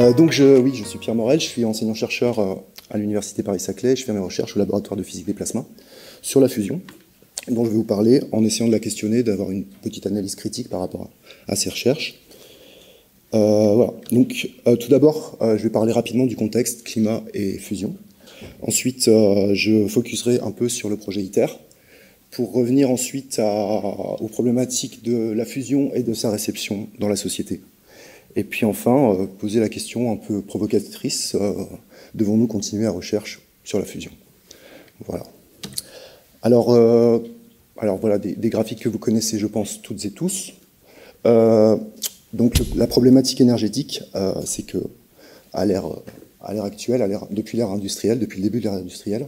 Oui, je suis Pierre Morel, je suis enseignant-chercheur à l'Université Paris-Saclay. Je fais mes recherches au laboratoire de physique des plasmas sur la fusion, dont je vais vous parler en essayant de la questionner, d'avoir une petite analyse critique par rapport à ces recherches. Voilà. Donc, tout d'abord, je vais parler rapidement du contexte climat et fusion. Ensuite, je focuserai un peu sur le projet ITER, pour revenir ensuite aux problématiques de la fusion et de sa réception dans la société. Et puis enfin, poser la question un peu provocatrice, devons-nous continuer la recherche sur la fusion? Voilà. Alors voilà, des graphiques que vous connaissez, je pense, toutes et tous. Donc la problématique énergétique, c'est que à l'ère actuelle, depuis l'ère industrielle, depuis le début de l'ère industrielle,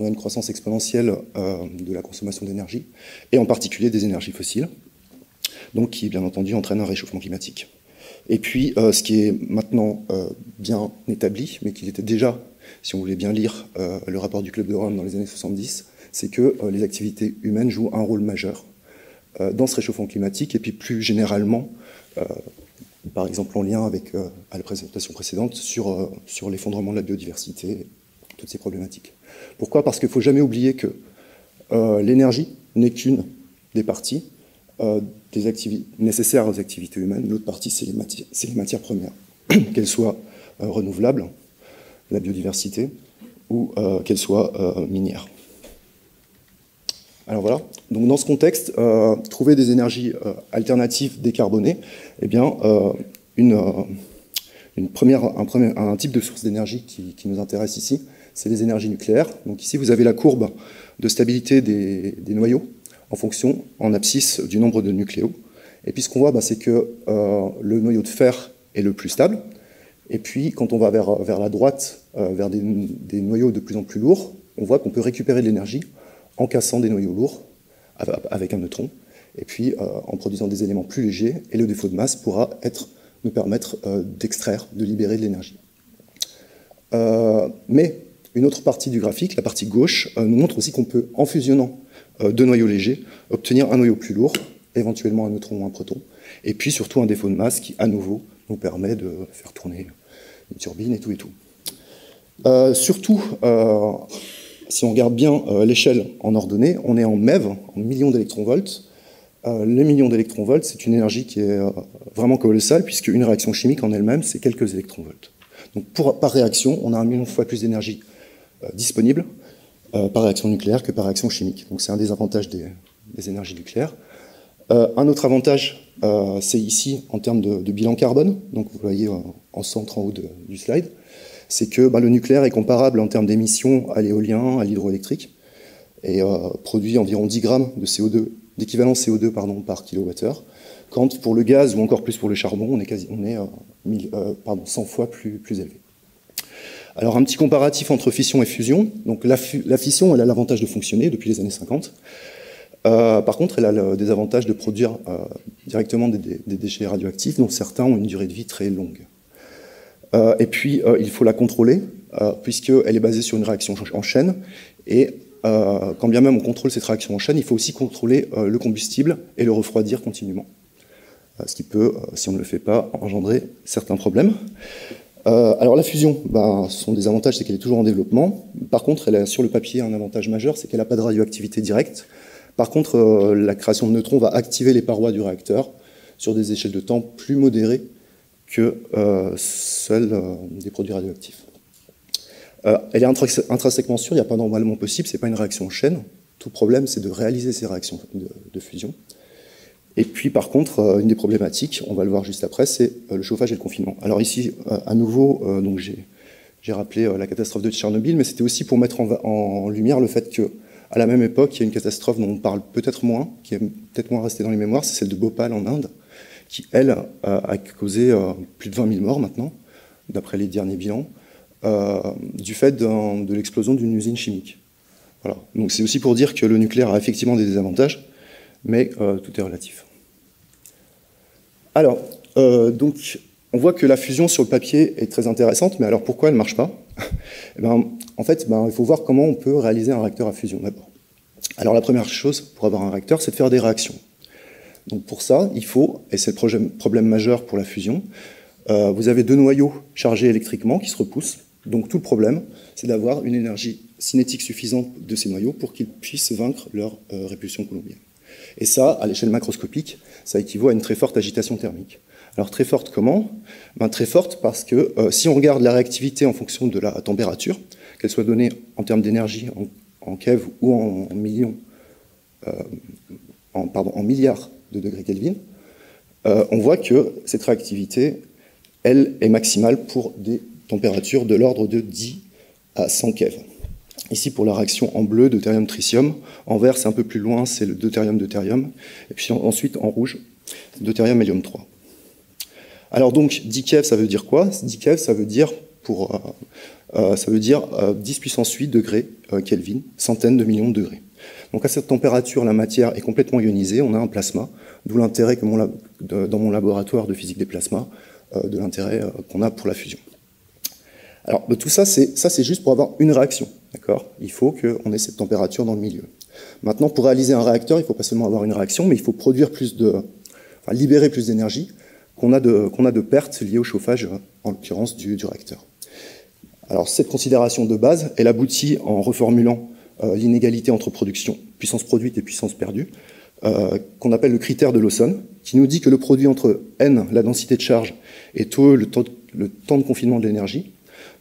on a une croissance exponentielle de la consommation d'énergie, et en particulier des énergies fossiles, donc qui, bien entendu, entraîne un réchauffement climatique. Et puis, ce qui est maintenant bien établi, mais qu'il était déjà, si on voulait bien lire le rapport du Club de Rome dans les années 70, c'est que les activités humaines jouent un rôle majeur dans ce réchauffement climatique, et puis plus généralement, par exemple en lien avec à la présentation précédente, sur l'effondrement de la biodiversité, toutes ces problématiques. Pourquoi? Parce qu'il ne faut jamais oublier que l'énergie n'est qu'une des parties nécessaires aux activités humaines. L'autre partie, c'est les matières premières, qu'elles soient renouvelables, la biodiversité, ou qu'elles soient minières. Alors voilà, donc dans ce contexte, trouver des énergies alternatives décarbonées, eh bien, un type de source d'énergie qui nous intéresse ici, c'est les énergies nucléaires. Donc ici, vous avez la courbe de stabilité des noyaux en fonction, en abscisse, du nombre de nucléos. Et puis ce qu'on voit, c'est que le noyau de fer est le plus stable. Et puis quand on va vers la droite, vers des noyaux de plus en plus lourds, on voit qu'on peut récupérer de l'énergie en cassant des noyaux lourds avec un neutron, et puis en produisant des éléments plus légers, et le défaut de masse pourra nous permettre d'extraire, de libérer de l'énergie. Mais une autre partie du graphique, la partie gauche, nous montre aussi qu'on peut, en fusionnant deux noyaux légers, obtenir un noyau plus lourd, éventuellement un neutron ou un proton, et puis surtout un défaut de masse qui, à nouveau, nous permet de faire tourner une turbine et tout et tout. Surtout, si on regarde bien l'échelle en ordonnée, on est en MeV, en millions d'électronvolts. Les millions d'électronvolts, c'est une énergie qui est vraiment colossale, puisque une réaction chimique en elle-même, c'est quelques électronvolts. Donc par réaction, on a 1 million de fois plus d'énergie disponible par réaction nucléaire que par réaction chimique. Donc c'est un des avantages des énergies nucléaires. Un autre avantage, c'est ici en termes de bilan carbone. Donc vous voyez en centre en haut du slide, c'est que le nucléaire est comparable en termes d'émissions à l'éolien, à l'hydroélectrique, et produit environ 10 grammes d'équivalent CO2 par kilowattheure, quand pour le gaz ou encore plus pour le charbon, on est 100 fois plus élevé. Alors un petit comparatif entre fission et fusion. Donc la fission, elle a l'avantage de fonctionner depuis les années 50. Par contre, elle a le désavantage de produire directement des déchets radioactifs, dont certains ont une durée de vie très longue. Et puis, il faut la contrôler, puisqu'elle est basée sur une réaction en chaîne, et quand bien même on contrôle cette réaction en chaîne, il faut aussi contrôler le combustible et le refroidir continuellement. Ce qui peut, si on ne le fait pas, engendrer certains problèmes. Alors la fusion, son désavantage, c'est qu'elle est toujours en développement. Par contre, elle a sur le papier un avantage majeur, c'est qu'elle n'a pas de radioactivité directe. Par contre, la création de neutrons va activer les parois du réacteur sur des échelles de temps plus modérées que seuls des produits radioactifs. Elle est intrinsèquement sûre, il n'y a pas d'emballement possible, ce n'est pas une réaction en chaîne. Tout problème, c'est de réaliser ces réactions de fusion. Et puis, par contre, une des problématiques, on va le voir juste après, c'est le chauffage et le confinement. Alors ici, à nouveau, donc j'ai rappelé la catastrophe de Tchernobyl, mais c'était aussi pour mettre en lumière le fait qu'à la même époque, il y a une catastrophe dont on parle peut-être moins, qui est peut-être moins restée dans les mémoires, c'est celle de Bhopal en Inde, qui, elle, a causé plus de 20 000 morts maintenant, d'après les derniers bilans, du fait de l'explosion d'une usine chimique. Voilà. Donc c'est aussi pour dire que le nucléaire a effectivement des désavantages, mais tout est relatif. Alors, donc, on voit que la fusion sur le papier est très intéressante, mais alors pourquoi elle ne marche pas? En fait, il faut voir comment on peut réaliser un réacteur à fusion d'abord. Alors la première chose pour avoir un réacteur, c'est de faire des réactions. Donc pour ça, il faut, et c'est le problème majeur pour la fusion, vous avez deux noyaux chargés électriquement qui se repoussent. Donc tout le problème, c'est d'avoir une énergie cinétique suffisante de ces noyaux pour qu'ils puissent vaincre leur répulsion coulombienne. Et ça, à l'échelle macroscopique, ça équivaut à une très forte agitation thermique. Alors très forte comment? Très forte parce que si on regarde la réactivité en fonction de la température, qu'elle soit donnée en termes d'énergie en keV ou en milliards de degrés Kelvin, on voit que cette réactivité, elle, est maximale pour des températures de l'ordre de 10 à 100 keV. Ici, pour la réaction en bleu, deutérium-tritium. En vert, c'est un peu plus loin, c'est le deutérium-deutérium. Et puis ensuite, en rouge, deutérium-hélium-3. Alors donc, 10 keV, ça veut dire quoi? 10 keV, ça veut dire 10 puissance 8 degrés Kelvin, centaines de millions de degrés. Donc à cette température, la matière est complètement ionisée, on a un plasma, d'où l'intérêt que dans mon laboratoire de physique des plasmas, de l'intérêt qu'on a pour la fusion. Alors tout ça, c'est juste pour avoir une réaction, d'accord? Il faut qu'on ait cette température dans le milieu. Maintenant, pour réaliser un réacteur, il ne faut pas seulement avoir une réaction, mais il faut produire libérer plus d'énergie qu'on a de pertes liées au chauffage, en l'occurrence du réacteur. Alors cette considération de base, elle aboutit en reformulant l'inégalité entre production, puissance produite et puissance perdue, qu'on appelle le critère de Lawson, qui nous dit que le produit entre n, la densité de charge, et taux, le temps de confinement de l'énergie,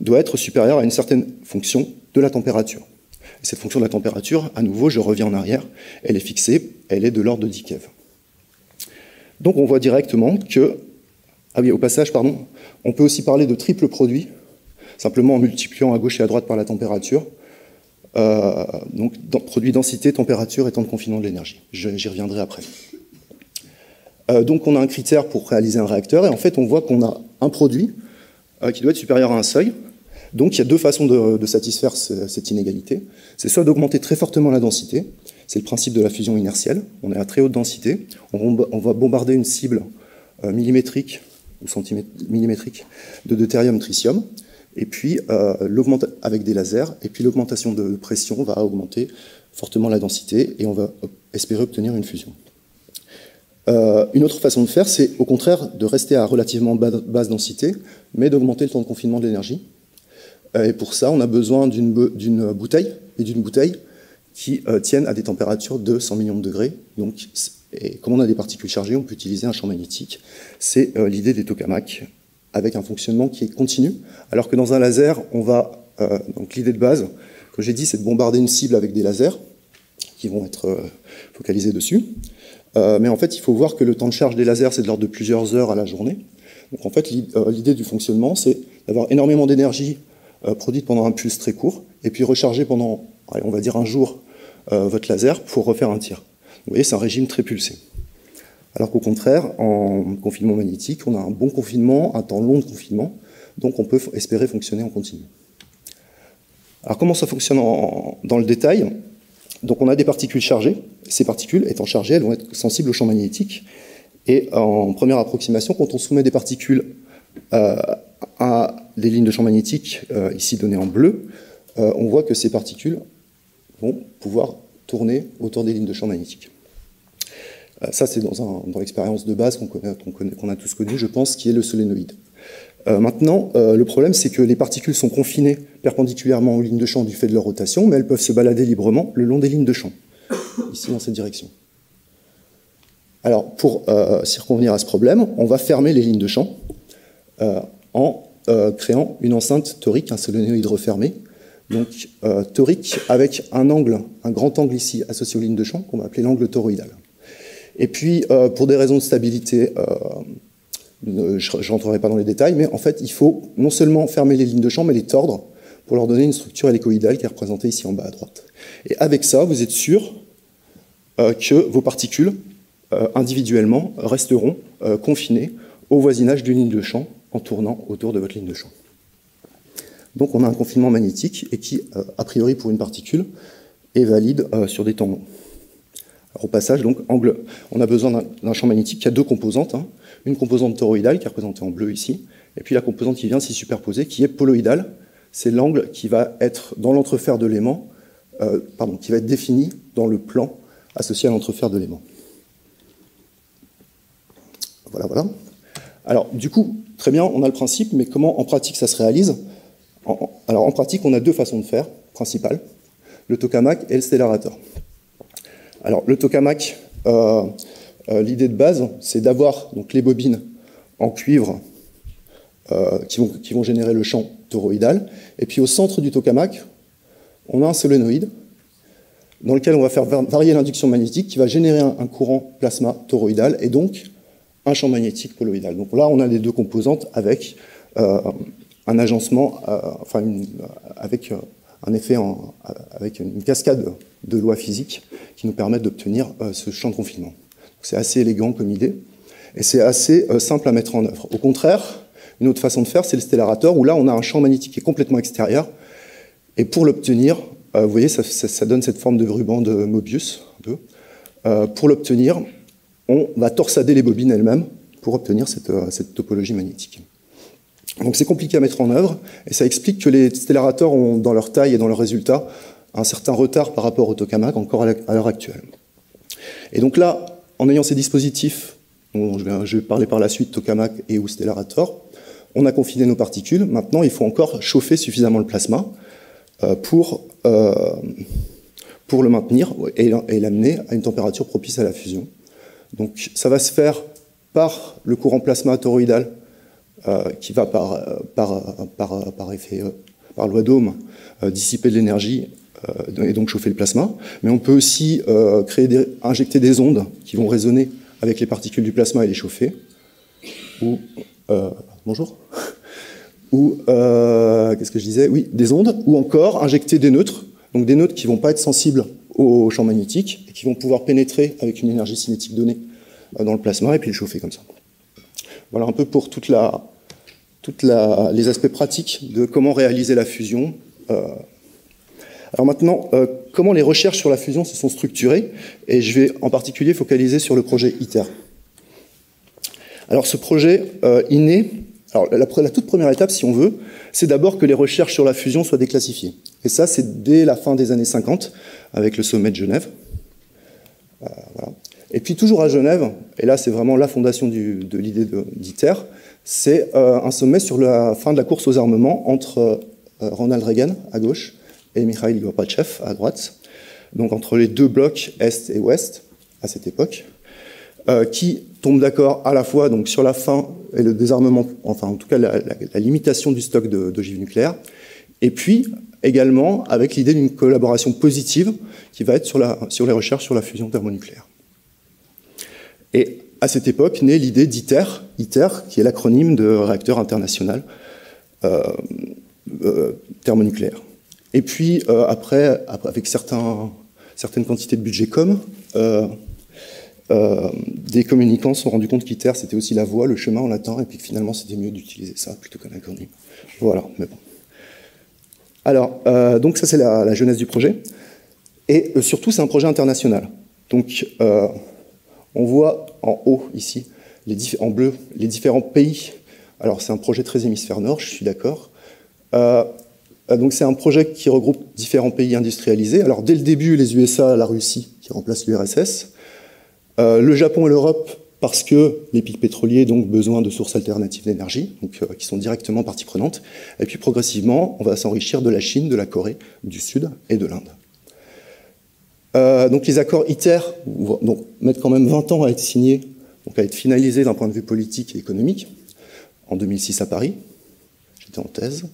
doit être supérieur à une certaine fonction de la température. Et cette fonction de la température, à nouveau, je reviens en arrière, elle est fixée, elle est de l'ordre de 10 keV. Donc on voit directement que, au passage, on peut aussi parler de triple produit, simplement en multipliant à gauche et à droite par la température, donc produit densité, température et temps de confinement de l'énergie. J'y reviendrai après. Donc on a un critère pour réaliser un réacteur, et en fait on voit qu'on a un produit qui doit être supérieur à un seuil. Donc il y a deux façons de satisfaire cette inégalité. C'est soit d'augmenter très fortement la densité, c'est le principe de la fusion inertielle, on est à très haute densité, on va bombarder une cible millimétrique ou centimillimétrique de deutérium-tritium, et puis avec des lasers, et puis l'augmentation de pression va augmenter fortement la densité, et on va espérer obtenir une fusion. Une autre façon de faire, c'est au contraire de rester à relativement basse densité, mais d'augmenter le temps de confinement de l'énergie. Et pour ça, on a besoin d'une bouteille, et d'une bouteille qui tiennent à des températures de 100 millions de degrés. Donc, et comme on a des particules chargées, on peut utiliser un champ magnétique. C'est l'idée des tokamaks, avec un fonctionnement qui est continu, alors que dans un laser, donc l'idée de base, comme j'ai dit, c'est de bombarder une cible avec des lasers qui vont être focalisés dessus. Mais en fait, il faut voir que le temps de charge des lasers, c'est de l'ordre de plusieurs heures à la journée. Donc en fait, l'idée du fonctionnement, c'est d'avoir énormément d'énergie produite pendant un pulse très court, et puis recharger pendant, on va dire, un jour votre laser pour refaire un tir. Vous voyez, c'est un régime très pulsé. Alors qu'au contraire, en confinement magnétique, on a un bon confinement, un temps long de confinement, donc on peut espérer fonctionner en continu. Alors comment ça fonctionne dans le détail? Donc on a des particules chargées. Ces particules étant chargées, elles vont être sensibles au champ magnétique. Et en première approximation, quand on soumet des particules à des lignes de champ magnétique, ici données en bleu, on voit que ces particules vont pouvoir tourner autour des lignes de champ magnétique. Ça, c'est dans l'expérience de base qu'on a tous connu, je pense, qui est le solénoïde. Maintenant, le problème, c'est que les particules sont confinées perpendiculairement aux lignes de champ du fait de leur rotation, mais elles peuvent se balader librement le long des lignes de champ, ici dans cette direction. Alors, pour circonvenir à ce problème, on va fermer les lignes de champ en créant une enceinte torique, un solénoïde refermé. Donc, torique avec un grand angle ici associé aux lignes de champ, qu'on va appeler l'angle toroïdal. Et puis, pour des raisons de stabilité, je ne rentrerai pas dans les détails, mais en fait, il faut non seulement fermer les lignes de champ, mais les tordre pour leur donner une structure hélicoïdale qui est représentée ici en bas à droite. Et avec ça, vous êtes sûr que vos particules, individuellement, resteront confinées au voisinage d'une ligne de champ en tournant autour de votre ligne de champ. Donc on a un confinement magnétique et qui, a priori pour une particule, est valide sur des temps longs. Alors, au passage, donc, on a besoin d'un champ magnétique qui a deux composantes. Une composante toroïdale qui est représentée en bleu ici, et puis la composante qui vient s'y superposer, qui est poloïdale. C'est l'angle qui va être dans l'entrefer de l'aimant, qui va être défini dans le plan associé à l'entrefer de l'aimant. Voilà. Alors, du coup, très bien, on a le principe, mais comment en pratique ça se réalise? Alors en pratique, on a deux façons de faire, principales, le tokamak et le stellarator. Alors le tokamak, l'idée de base, c'est d'avoir donc les bobines en cuivre qui vont générer le champ toroïdal, et puis au centre du tokamak, on a un solénoïde dans lequel on va faire varier l'induction magnétique qui va générer un courant plasma toroïdal et donc un champ magnétique poloïdal. Donc là, on a les deux composantes avec un agencement, avec un effet, avec une cascade de lois physiques qui nous permettent d'obtenir ce champ de confinement. C'est assez élégant comme idée et c'est assez simple à mettre en œuvre. Au contraire, une autre façon de faire, c'est le stellarator, où là, on a un champ magnétique qui est complètement extérieur. Et pour l'obtenir, vous voyez, ça donne cette forme de ruban de Mobius. Pour l'obtenir, on va torsader les bobines elles-mêmes pour obtenir cette topologie magnétique. Donc c'est compliqué à mettre en œuvre, et ça explique que les stellarators ont, dans leur taille et dans leurs résultats, un certain retard par rapport au tokamak encore à l'heure actuelle. Et donc là, en ayant ces dispositifs, dont je vais parler par la suite, tokamak et ou stellarator, on a confiné nos particules. Maintenant, il faut encore chauffer suffisamment le plasma pour le maintenir et l'amener à une température propice à la fusion. Donc ça va se faire par le courant plasma toroïdal qui va par effet, par loi d'Ohm, dissiper de l'énergie et donc chauffer le plasma. Mais on peut aussi injecter des ondes qui vont résonner avec les particules du plasma et les chauffer. Ou bonjour. Ou qu'est-ce que je disais? Oui, des ondes. Ou encore injecter des neutres. Donc des neutres qui ne vont pas être sensibles au champ magnétique et qui vont pouvoir pénétrer avec une énergie cinétique donnée dans le plasma et puis le chauffer comme ça. Voilà un peu pour les aspects pratiques de comment réaliser la fusion. Alors maintenant, comment les recherches sur la fusion se sont structurées, et je vais en particulier focaliser sur le projet ITER. Alors ce projet, il naît, alors la toute première étape, si on veut, c'est d'abord que les recherches sur la fusion soient déclassifiées. Et ça, c'est dès la fin des années 50, avec le sommet de Genève. Voilà. Et puis toujours à Genève, et là c'est vraiment la fondation de l'idée d'ITER, c'est un sommet sur la fin de la course aux armements entre Ronald Reagan à gauche et Mikhail Gorbatchev à droite, donc entre les deux blocs Est et Ouest à cette époque, qui tombent d'accord à la fois donc, sur la fin et le désarmement, enfin en tout cas la limitation du stock d'ogives nucléaires, et puis également avec l'idée d'une collaboration positive qui va être sur les recherches sur la fusion thermonucléaire. Et à cette époque naît l'idée d'ITER, ITER qui est l'acronyme de réacteur international thermonucléaire. Et puis après, avec certaines quantités de budget com, des communicants se sont rendus compte qu'ITER c'était aussi la voie, le chemin en latin, et puis que finalement c'était mieux d'utiliser ça plutôt qu'un acronyme. Voilà, mais bon. Alors, donc ça c'est la genèse du projet, et surtout c'est un projet international. Donc on voit en haut ici, en bleu, les différents pays. Alors c'est un projet très hémisphère nord, je suis d'accord. Donc c'est un projet qui regroupe différents pays industrialisés. Alors dès le début, les USA, la Russie, qui remplacent l'URSS, le Japon et l'Europe, parce que les pics pétroliers ont donc besoin de sources alternatives d'énergie, donc qui sont directement partie prenante. Et puis progressivement, on va s'enrichir de la Chine, de la Corée du Sud et de l'Inde. Donc les accords ITER mettent quand même 20 ans à être signés, donc à être finalisés d'un point de vue politique et économique, en 2006 à Paris. J'étais en thèse.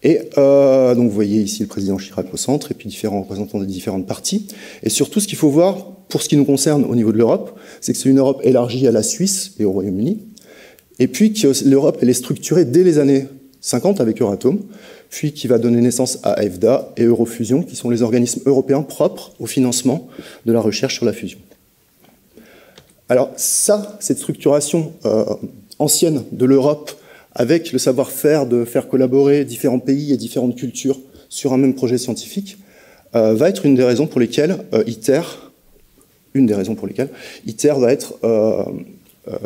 Et donc vous voyez ici le président Chirac au centre, et puis différents représentants des différentes parties. Et surtout, ce qu'il faut voir, pour ce qui nous concerne au niveau de l'Europe, c'est que c'est une Europe élargie à la Suisse et au Royaume-Uni, et puis que l'Europe, elle est structurée dès les années 50 avec Euratom, puis qui va donner naissance à EFDA et Eurofusion, qui sont les organismes européens propres au financement de la recherche sur la fusion. Alors ça, cette structuration ancienne de l'Europe, avec le savoir-faire de faire collaborer différents pays et différentes cultures sur un même projet scientifique, va être une des raisons pour lesquelles ITER va être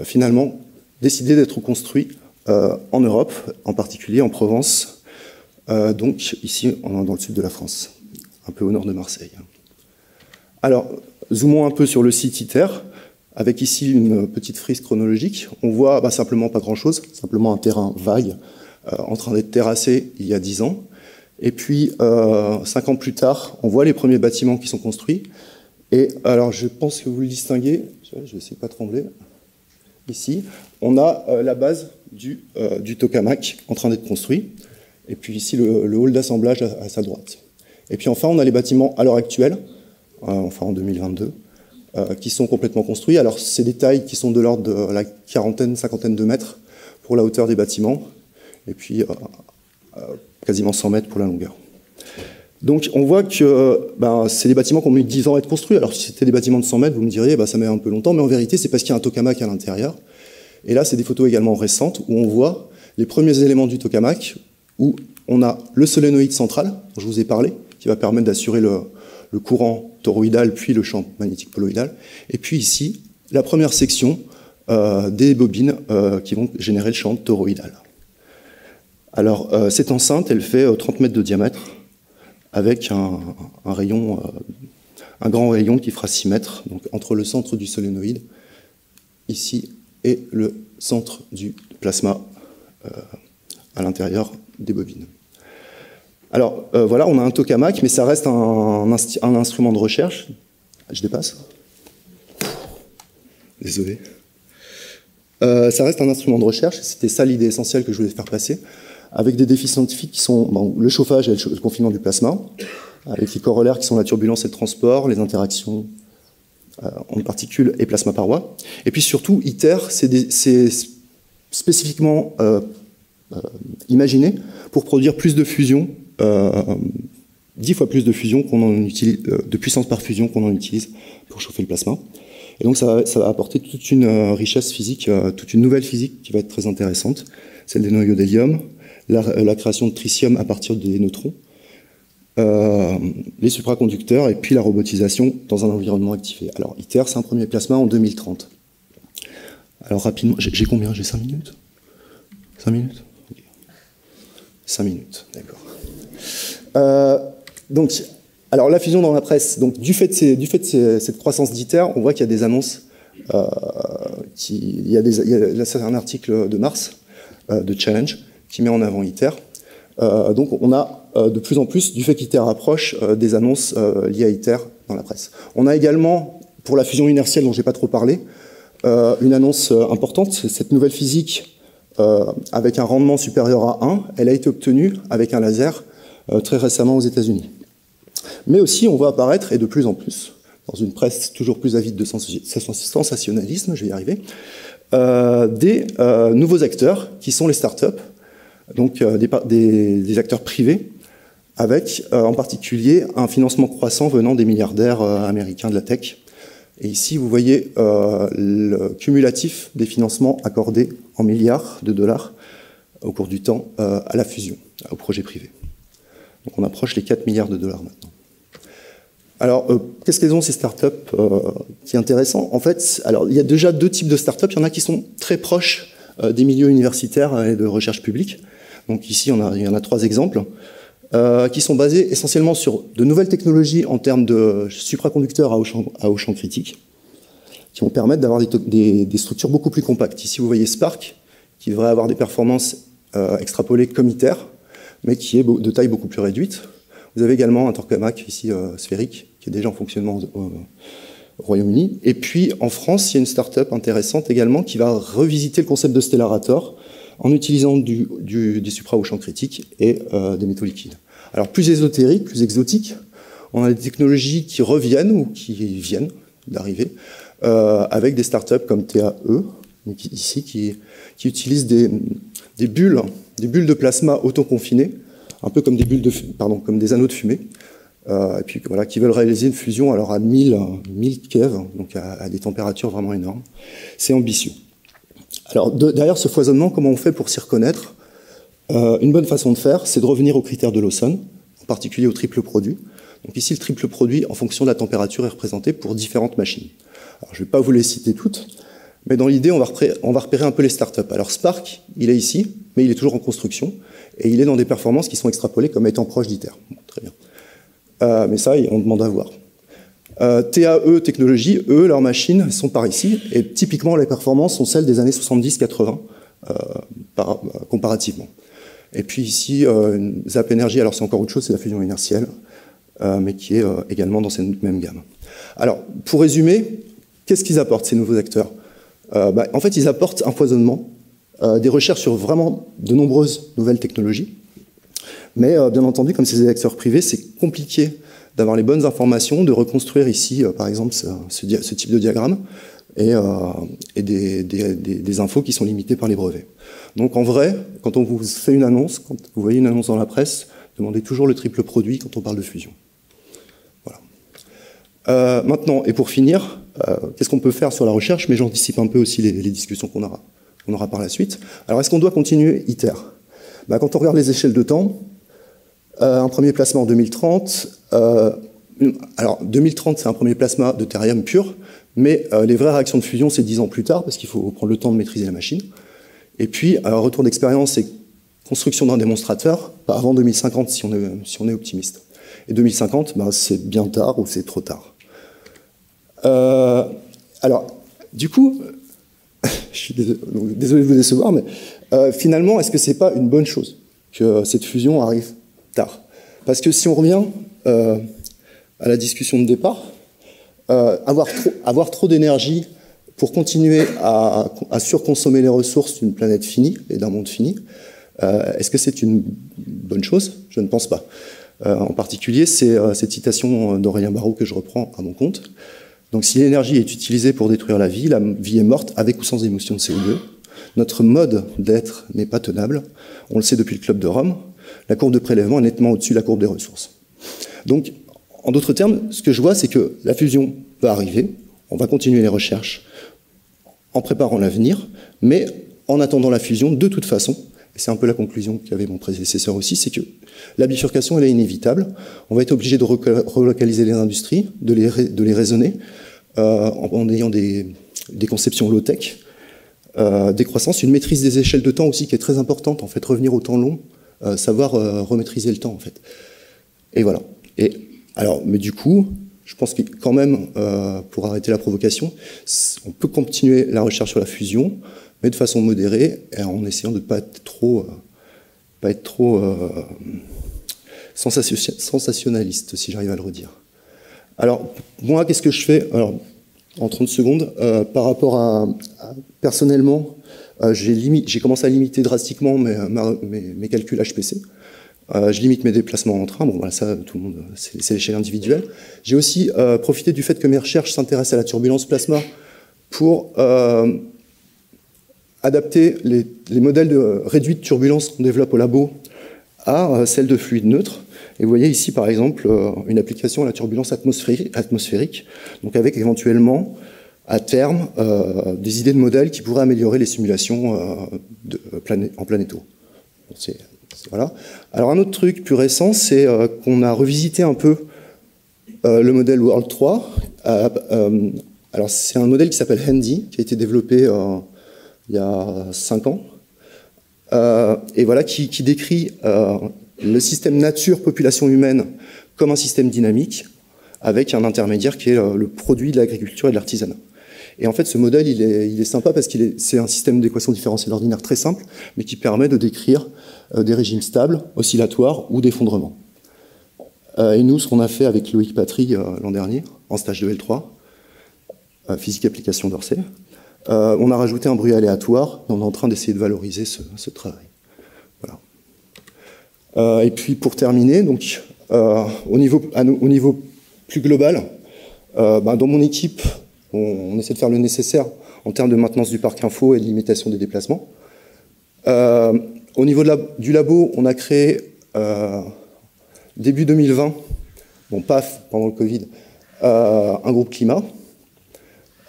finalement décidé d'être construit en Europe, en particulier en Provence, donc ici dans le sud de la France, un peu au nord de Marseille. Alors, zoomons un peu sur le site ITER. avec ici une petite frise chronologique. On voit simplement pas grand-chose, simplement un terrain vague en train d'être terrassé il y a 10 ans. Et puis, 5 ans plus tard, on voit les premiers bâtiments qui sont construits. Et alors, je pense que vous le distinguez, je vais essayer de pas trembler. Ici, on a la base du tokamak en train d'être construit. Et puis ici, le hall d'assemblage à sa droite. Et puis enfin, on a les bâtiments à l'heure actuelle, enfin en 2022, qui sont complètement construits. Alors, c'est des tailles qui sont de l'ordre de la quarantaine, cinquantaine de mètres pour la hauteur des bâtiments. Et puis, quasiment 100 mètres pour la longueur. Donc on voit que c'est des bâtiments qui ont mis 10 ans à être construits. Alors si c'était des bâtiments de 100 mètres, vous me diriez ça met un peu longtemps, mais en vérité c'est parce qu'il y a un tokamak à l'intérieur. Et là c'est des photos également récentes où on voit les premiers éléments du tokamak, où on a le solénoïde central, dont je vous ai parlé, qui va permettre d'assurer le courant toroïdal puis le champ magnétique poloïdal. Et puis ici, la première section des bobines qui vont générer le champ toroïdal. Alors, cette enceinte, elle fait 30 mètres de diamètre, avec un grand rayon qui fera 6 mètres, donc entre le centre du solénoïde, ici, et le centre du plasma à l'intérieur des bobines. Alors, voilà, on a un tokamak, mais ça reste un instrument de recherche. Je dépasse. Désolé. Ça reste un instrument de recherche, c'était ça l'idée essentielle que je voulais faire passer, avec des défis scientifiques qui sont le chauffage et le confinement du plasma, avec les corollaires qui sont la turbulence et le transport, les interactions entre particules et plasma-paroi. Et puis surtout, ITER, c'est spécifiquement imaginé pour produire plus de fusion, 10 fois plus de fusion qu'on en utilise, de puissance par fusion qu'on en utilise pour chauffer le plasma. Et donc ça va apporter toute une richesse physique, toute une nouvelle physique qui va être très intéressante, celle des noyaux d'hélium, la création de tritium à partir des neutrons, les supraconducteurs et puis la robotisation dans un environnement activé. Alors ITER, c'est un premier plasma en 2030. Alors rapidement, j'ai combien? J'ai 5 minutes? 5 minutes? Okay. 5 minutes, d'accord. Donc, alors la fusion dans la presse, donc du fait de cette croissance d'ITER, on voit qu'il y a des annonces, là c'est un article de mars, de Challenge, qui met en avant ITER. Donc on a de plus en plus, du fait qu'ITER approche, des annonces liées à ITER dans la presse. On a également, pour la fusion inertielle dont je n'ai pas trop parlé, une annonce importante, cette nouvelle physique avec un rendement supérieur à 1, elle a été obtenue avec un laser très récemment aux États-Unis. Mais aussi, on voit apparaître, et de plus en plus, dans une presse toujours plus avide de sensationnalisme, je vais y arriver, des nouveaux acteurs qui sont les startups, donc des acteurs privés, avec en particulier un financement croissant venant des milliardaires américains de la tech. Et ici, vous voyez le cumulatif des financements accordés en milliards de dollars au cours du temps à la fusion, au projet privé. Donc on approche les 4 milliards de dollars maintenant. Alors, qu'est-ce qu'elles ont ces startups qui est intéressant? En fait, alors, il y a déjà 2 types de startups. Il y en a qui sont très proches des milieux universitaires et de recherche publique. Donc ici, il y en a 3 exemples, qui sont basés essentiellement sur de nouvelles technologies en termes de supraconducteurs à haut champ critique, qui vont permettre d'avoir des structures beaucoup plus compactes. Ici, vous voyez Spark, qui devrait avoir des performances extrapolées comme ITER, mais qui est de taille beaucoup plus réduite. Vous avez également un tokamak ici sphérique, qui est déjà en fonctionnement au Royaume-Uni. Et puis, en France, il y a une start-up intéressante également qui va revisiter le concept de stellarator en utilisant des supra au champ critique et des métaux liquides. Alors, plus ésotérique, plus exotique, on a des technologies qui reviennent ou qui viennent d'arriver avec des start-up comme TAE, ici, qui utilisent des bulles de plasma autoconfinées, un peu comme comme des anneaux de fumée, et puis voilà, qui veulent réaliser une fusion alors à 1000 keV, donc à des températures vraiment énormes. C'est ambitieux. Alors derrière ce foisonnement, comment on fait pour s'y reconnaître? Une bonne façon de faire, c'est de revenir aux critères de Lawson, en particulier au triple produit. Donc ici, le triple produit, en fonction de la température, est représenté pour différentes machines. Alors je ne vais pas vous les citer toutes, mais dans l'idée, on va repérer un peu les startups. Alors Spark, il est ici, mais il est toujours en construction, et il est dans des performances qui sont extrapolées comme étant proches d'ITER. Bon, très bien. Mais ça, on demande à voir. TAE Technologies, eux, leurs machines sont par ici, et typiquement les performances sont celles des années 70-80, comparativement. Et puis ici, Zap Energy, alors c'est encore autre chose, c'est la fusion inertielle, mais qui est également dans cette même gamme. Alors, pour résumer, qu'est-ce qu'ils apportent, ces nouveaux acteurs? En fait, ils apportent un foisonnement, des recherches sur vraiment de nombreuses nouvelles technologies, mais bien entendu, comme c'est des acteurs privés, c'est compliqué d'avoir les bonnes informations, de reconstruire ici, par exemple, ce type de diagramme, et des infos qui sont limitées par les brevets. Donc en vrai, quand on vous fait une annonce, quand vous voyez une annonce dans la presse, demandez toujours le triple produit quand on parle de fusion. Voilà. Maintenant, et pour finir, qu'est-ce qu'on peut faire sur la recherche? Mais j'anticipe un peu aussi les discussions qu'on aura par la suite. Alors est-ce qu'on doit continuer ITER? Quand on regarde les échelles de temps, un premier plasma en 2030, alors 2030 c'est un premier plasma de thérium pur, mais les vraies réactions de fusion c'est 10 ans plus tard, parce qu'il faut prendre le temps de maîtriser la machine. Et puis, retour d'expérience et construction d'un démonstrateur, pas avant 2050 si on est optimiste. Et 2050, c'est bien tard ou c'est trop tard. Alors, du coup, je suis désolé de vous décevoir, mais finalement, est-ce que c'est pas une bonne chose que cette fusion arrive tard? Parce que si on revient à la discussion de départ, avoir trop d'énergie pour continuer à surconsommer les ressources d'une planète finie et d'un monde fini, est-ce que c'est une bonne chose? Je ne pense pas. En particulier, c'est cette citation d'Aurélien Barraud que je reprends à mon compte. Donc, si l'énergie est utilisée pour détruire la vie est morte avec ou sans émission de CO2. Notre mode d'être n'est pas tenable. On le sait depuis le Club de Rome. La courbe de prélèvement est nettement au-dessus de la courbe des ressources. Donc, en d'autres termes, ce que je vois, c'est que la fusion va arriver. On va continuer les recherches en préparant l'avenir, mais en attendant la fusion, de toute façon, et c'est un peu la conclusion qu'avait mon prédécesseur aussi, c'est que la bifurcation, elle est inévitable. On va être obligé de relocaliser les industries, de les raisonner, en ayant des conceptions low-tech, des croissances, une maîtrise des échelles de temps aussi qui est très importante, en fait, revenir au temps long, savoir remaîtriser le temps, en fait. Et voilà. Et alors, mais du coup, je pense que quand même, pour arrêter la provocation, on peut continuer la recherche sur la fusion, mais de façon modérée, et en essayant de ne pas être trop sensationnaliste, si j'arrive à le redire. Alors, moi, qu'est-ce que je fais? Alors, en 30 secondes, par rapport personnellement, j'ai commencé à limiter drastiquement mes calculs HPC. Je limite mes déplacements en train, bon voilà, ça, tout le monde, c'est l'échelle individuelle. J'ai aussi profité du fait que mes recherches s'intéressent à la turbulence plasma pour adapter les modèles réduits de turbulence qu'on développe au labo à celles de fluide neutre. Et vous voyez ici, par exemple, une application à la turbulence atmosphérique, donc avec éventuellement, à terme, des idées de modèles qui pourraient améliorer les simulations en planéto. Voilà. Alors un autre truc plus récent, c'est qu'on a revisité un peu le modèle World 3. Alors c'est un modèle qui s'appelle Handy, qui a été développé il y a 5 ans, et voilà, qui décrit le système nature-population humaine comme un système dynamique, avec un intermédiaire qui est le produit de l'agriculture et de l'artisanat. Et en fait, ce modèle, il est sympa parce c'est un système d'équation différentielle ordinaire très simple, mais qui permet de décrire des régimes stables, oscillatoires ou d'effondrement. Et nous, ce qu'on a fait avec Loïc Patry l'an dernier, en stage de L3, physique application d'Orsay, on a rajouté un bruit aléatoire, et on est en train d'essayer de valoriser ce travail. Voilà. Et puis, pour terminer, donc, au niveau plus global, dans mon équipe, on essaie de faire le nécessaire en termes de maintenance du parc info et de limitation des déplacements. Au niveau du labo, on a créé, début 2020, bon, paf, pendant le Covid, un groupe climat.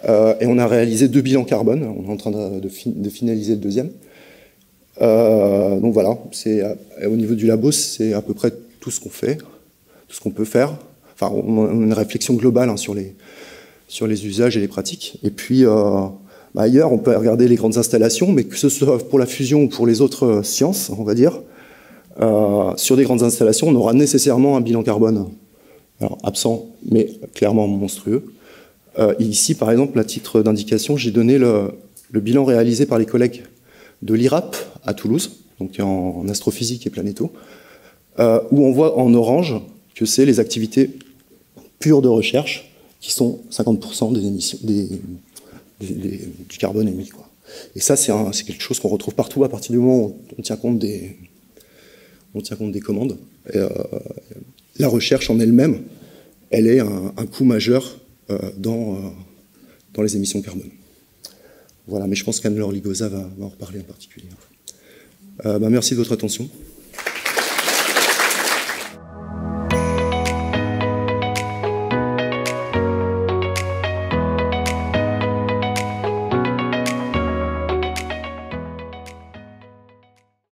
Et on a réalisé 2 bilans carbone. On est en train de finaliser le deuxième. Donc voilà, au niveau du labo, c'est à peu près tout ce qu'on fait, tout ce qu'on peut faire. Enfin, on a une réflexion globale hein, sur les usages et les pratiques. Et puis, ailleurs, on peut regarder les grandes installations, mais que ce soit pour la fusion ou pour les autres sciences, on va dire, sur des grandes installations, on aura nécessairement un bilan carbone Alors, absent, mais clairement monstrueux. Ici, par exemple, à titre d'indication, j'ai donné le bilan réalisé par les collègues de l'IRAP à Toulouse, donc en astrophysique et planéto, où on voit en orange que c'est les activités pures de recherche qui sont 50% des émissions, du carbone émis, quoi. Et ça, c'est quelque chose qu'on retrouve partout à partir du moment où on tient compte des commandes. Et, la recherche en elle-même, elle est un coût majeur dans les émissions de carbone. Voilà, mais je pense qu'Anne-Laure Ligoza va en reparler en particulier. Merci de votre attention.